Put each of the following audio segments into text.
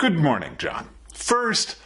Good morning, John. First,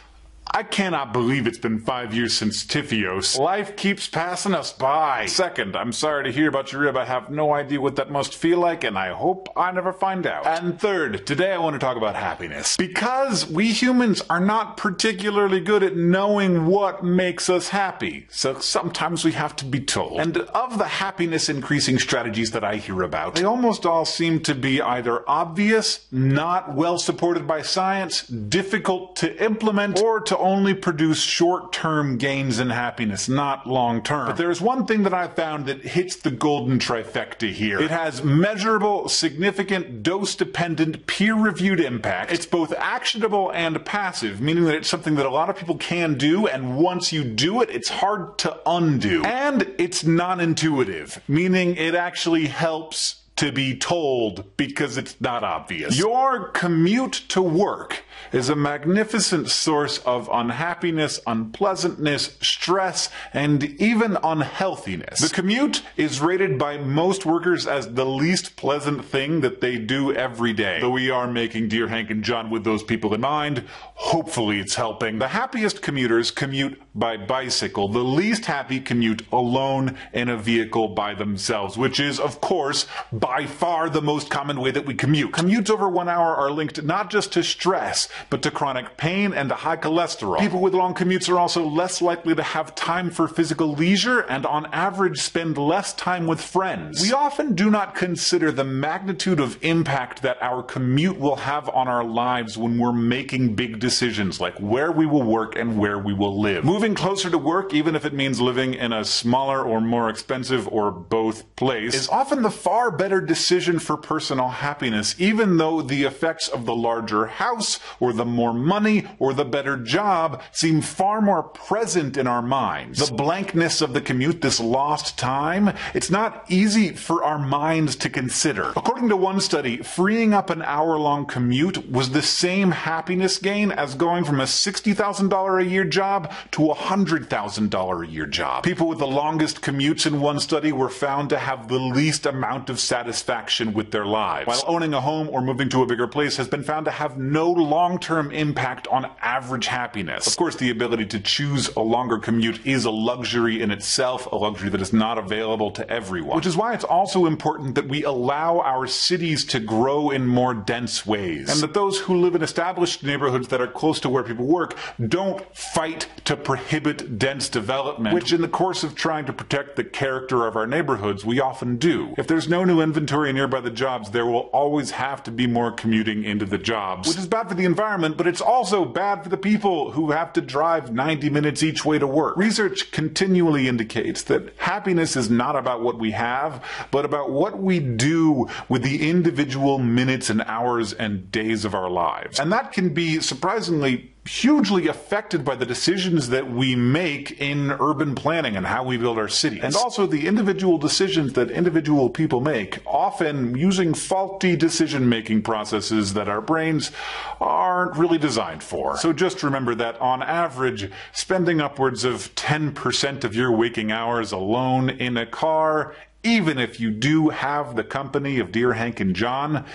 I cannot believe it's been 5 years since Tiffios. Life keeps passing us by. Second, I'm sorry to hear about your rib. I have no idea what that must feel like, and I hope I never find out. And third, today I want to talk about happiness. Because we humans are not particularly good at knowing what makes us happy. So sometimes we have to be told. And of the happiness increasing strategies that I hear about, they almost all seem to be either obvious, not well supported by science, difficult to implement, or to only produce short-term gains in happiness, not long-term. But there's one thing that I found that hits the golden trifecta here. It has measurable, significant, dose-dependent, peer-reviewed impact. It's both actionable and passive, meaning that it's something that a lot of people can do, and once you do it, it's hard to undo. And it's non-intuitive, meaning it actually helps to be told because it's not obvious. Your commute to work is a magnificent source of unhappiness, unpleasantness, stress, and even unhealthiness. The commute is rated by most workers as the least pleasant thing that they do every day. Though we are making Dear Hank and John with those people in mind, hopefully it's helping. The happiest commuters commute by bicycle. The least happy commute alone in a vehicle by themselves, which is, of course, by far the most common way that we commute. Commutes over 1 hour are linked not just to stress, but to chronic pain and to high cholesterol. People with long commutes are also less likely to have time for physical leisure and on average spend less time with friends. We often do not consider the magnitude of impact that our commute will have on our lives when we're making big decisions like where we will work and where we will live. Moving closer to work, even if it means living in a smaller or more expensive or both place, is often the far better decision for personal happiness, even though the effects of the larger house or the more money or the better job seem far more present in our minds. The blankness of the commute, this lost time, it's not easy for our minds to consider. According to one study, freeing up an hour-long commute was the same happiness gain as going from a $60,000 a year job to a $100,000 a year job. People with the longest commutes in one study were found to have the least amount of satisfaction with their lives, while owning a home or moving to a bigger place has been found to have no long-term impact on average happiness. Of course, the ability to choose a longer commute is a luxury in itself, a luxury that is not available to everyone, which is why it's also important that we allow our cities to grow in more dense ways, and that those who live in established neighborhoods that are close to where people work don't fight to prohibit dense development, which in the course of trying to protect the character of our neighborhoods, we often do. If there's no new inventory nearby the jobs, there will always have to be more commuting into the jobs, which is bad for the environment, but it's also bad for the people who have to drive 90 minutes each way to work. Research continually indicates that happiness is not about what we have, but about what we do with the individual minutes and hours and days of our lives. And that can be surprisingly hugely affected by the decisions that we make in urban planning and how we build our cities. And also the individual decisions that individual people make, often using faulty decision-making processes that our brains aren't really designed for. So just remember that on average, spending upwards of 10% of your waking hours alone in a car, even if you do have the company of Dear Hank and John,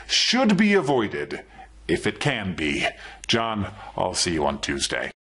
should be avoided if it can be. John, I'll see you on Tuesday.